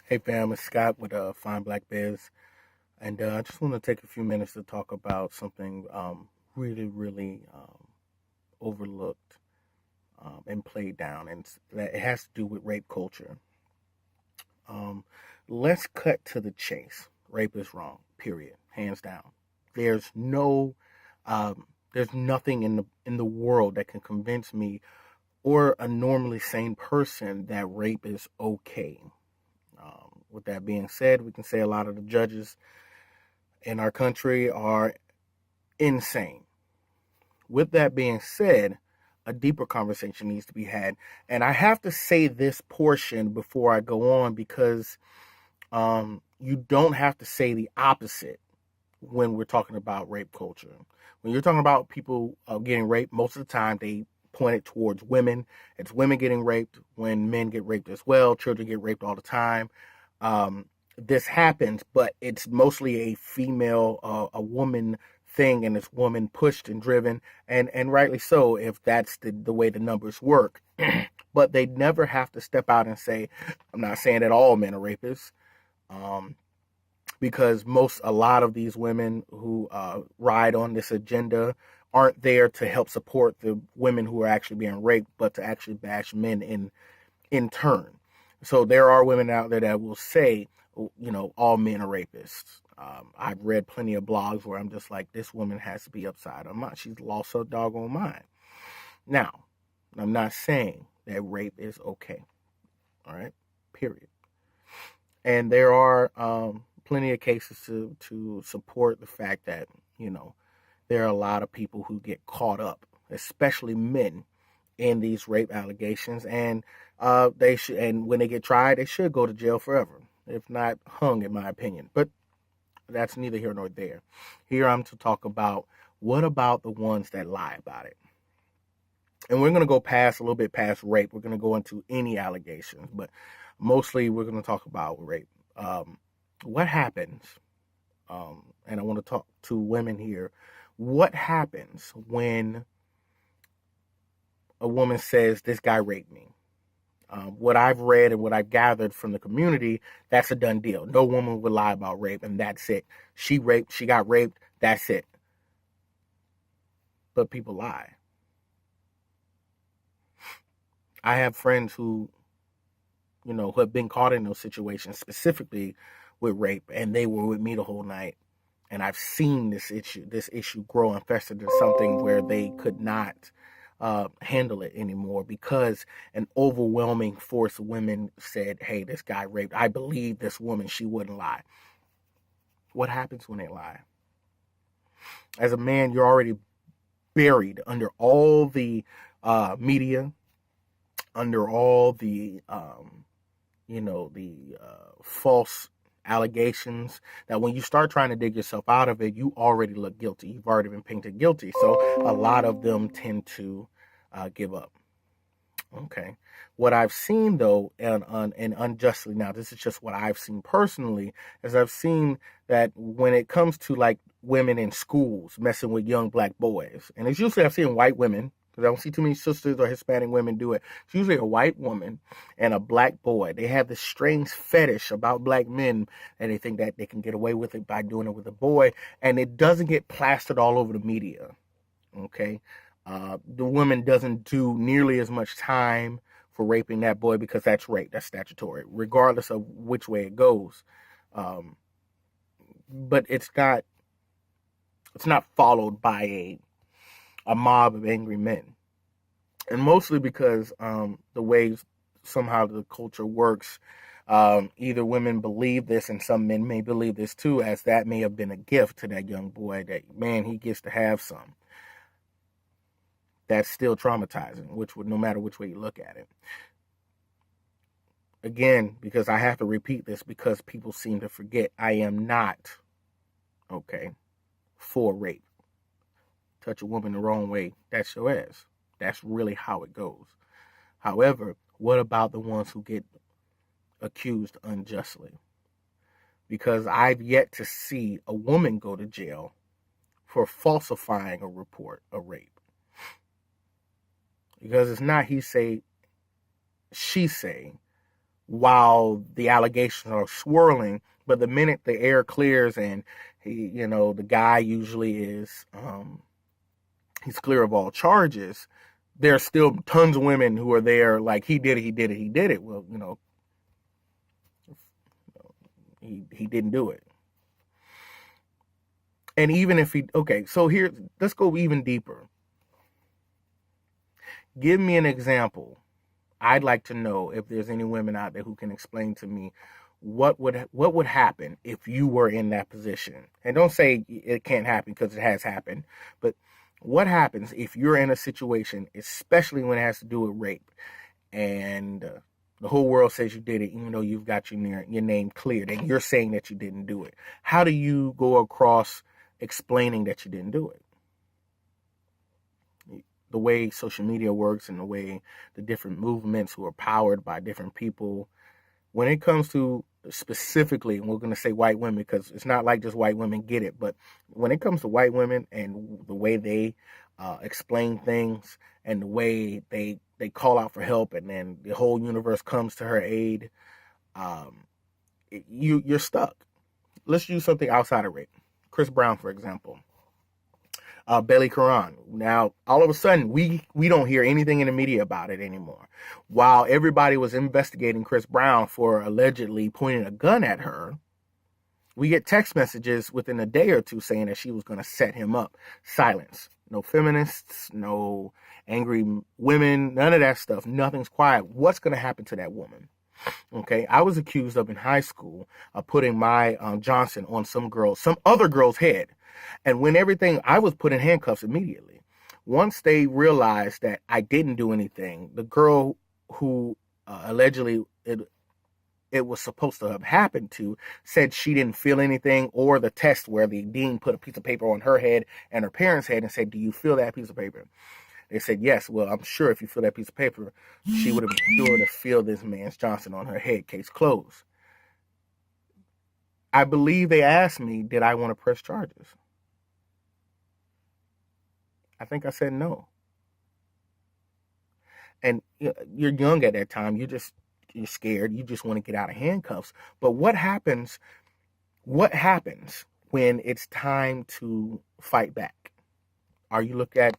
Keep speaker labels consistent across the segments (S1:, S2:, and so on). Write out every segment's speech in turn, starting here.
S1: Hey fam, it's Scott with Fine Black Biz, and I just want to take a few minutes to talk about something really overlooked and played down, and that it has to do with rape culture. Um, let's cut to the chase. Rape is wrong. Period. Hands down. There's no, there's nothing in the world that can convince me or a normally sane person that rape is okay. With that being said, we can say a lot of the judges in our country are insane. With that being said, a deeper conversation needs to be had. And I have to say this portion before I go on because you don't have to say the opposite when we're talking about rape culture. When you're talking about people getting raped, most of the time they point it towards women. It's women getting raped when men get raped as well. Children get raped all the time. Um, this happens, but it's mostly a female, a woman thing, and it's woman pushed and driven, and rightly so if that's the way the numbers work. But they never have to step out and say, I'm not saying that all men are rapists. Um, because a lot of these women who ride on this agenda aren't there to help support the women who are actually being raped, but to actually bash men in turn. So there are women out there that will say, all men are rapists. I've read plenty of blogs where I'm just like, this woman has to be upside her mind. She's lost her doggone mind. Now, I'm not saying that rape is okay. All right, period. And there are plenty of cases to support the fact that there are a lot of people who get caught up, especially men, in these rape allegations, and they should. And when they get tried, they should go to jail forever, if not hung, in my opinion. But that's neither here nor there. Here I'm to talk about what about the ones that lie about it. And we're going to go past a little bit past rape. We're going to go into any allegations, but mostly we're going to talk about rape. What happens? And I want to talk to women here. What happens when a woman says, this guy raped me? What I've read and what I've gathered from the community, that's a done deal. No woman would lie about rape, and that's it. She got raped, that's it. But people lie. I have friends who have been caught in those situations, specifically with rape, and they were with me the whole night. And I've seen this issue grow and fester to something where they could not handle it anymore because an overwhelming force of women said, hey, this guy raped. I believe this woman. She wouldn't lie. What happens when they lie? As a man, you're already buried under all the media, under all the, false allegations, that when you start trying to dig yourself out of it, you already look guilty. You've already been painted guilty. So a lot of them tend to give up. Okay. What I've seen though, and unjustly, now this is just what I've seen personally, is I've seen that when it comes to like women in schools messing with young black boys, and it's usually I've seen white women, because I don't see too many sisters or Hispanic women do it. It's usually a white woman and a black boy. They have this strange fetish about black men, and they think that they can get away with it by doing it with a boy, and it doesn't get plastered all over the media. Okay. The woman doesn't do nearly as much time for raping that boy because that's rape. That's statutory, regardless of which way it goes. But it's not followed by a mob of angry men, and mostly because the way somehow the culture works, either women believe this, and some men may believe this too, as that may have been a gift to that young boy. That man, he gets to have some. That's still traumatizing, no matter which way you look at it. Again, because I have to repeat this because people seem to forget, I am not, for rape. Touch a woman the wrong way, that's your ass. That's really how it goes. However, what about the ones who get accused unjustly? Because I've yet to see a woman go to jail for falsifying a report of rape. Because it's not he say, she say, while the allegations are swirling. But the minute the air clears and the guy usually is, he's clear of all charges, there's still tons of women who are there like, he did it, he did it, he did it. Well, he didn't do it. And even if so here, let's go even deeper. Give me an example. I'd like to know if there's any women out there who can explain to me what would happen if you were in that position. And don't say it can't happen, because it has happened. But what happens if you're in a situation, especially when it has to do with rape, and the whole world says you did it, even though you've got your name cleared, and you're saying that you didn't do it? How do you go across explaining that you didn't do it? The way social media works and the way the different movements who are powered by different people, when it comes to specifically, and we're going to say white women, because it's not like just white women get it, but when it comes to white women and the way they explain things and the way they call out for help, and then the whole universe comes to her aid, you're stuck. Let's use something outside of rape. Chris Brown, for example. Belly Quran. Now, all of a sudden, we don't hear anything in the media about it anymore. While everybody was investigating Chris Brown for allegedly pointing a gun at her, we get text messages within a day or two saying that she was going to set him up. Silence. No feminists, no angry women, none of that stuff. Nothing's quiet. What's going to happen to that woman? Okay, I was accused of in high school of putting my Johnson on some other girl's head. And when I was put in handcuffs immediately. Once they realized that I didn't do anything, the girl who allegedly it was supposed to have happened to said she didn't feel anything, or the test where the dean put a piece of paper on her head and her parents' head and said, "Do you feel that piece of paper?" They said, "Yes." Well, I'm sure if you feel that piece of paper, she would have been sure to feel this man's Johnson on her head. Case closed. I believe they asked me, did I want to press charges? I think I said no. And you're young at that time. You're scared. You just want to get out of handcuffs. But what happens when it's time to fight back? Are you looked at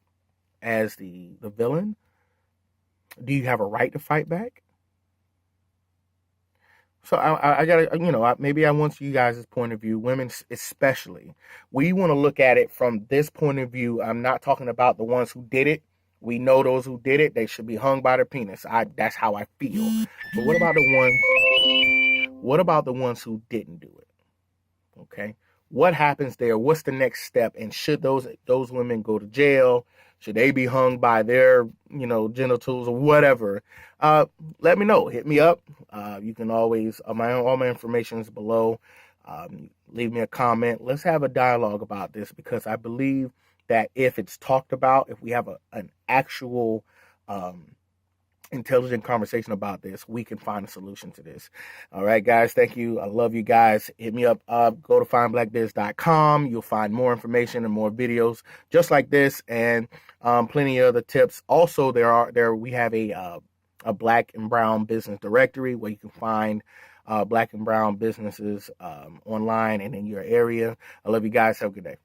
S1: as the villain? Do you have a right to fight back? So I gotta, maybe I want you guys' point of view, women especially. We want to look at it from this point of view. I'm not talking about the ones who did it. We know those who did it. They should be hung by their penis. That's how I feel. But what about the ones? What about the ones who didn't do it? Okay, what happens there? What's the next step? And should those women go to jail? Should they be hung by their, genitals or whatever? Let me know. Hit me up. You can always, all my information is below. Leave me a comment. Let's have a dialogue about this, because I believe that if it's talked about, if we have an actual intelligent conversation about this, we can find a solution to this. All right, guys. Thank you. I love you guys. Hit me up. Go to findblackbiz.com. You'll find more information and more videos just like this, and plenty of other tips. Also, we have a Black and Brown business directory where you can find Black and Brown businesses online and in your area. I love you guys. Have a good day.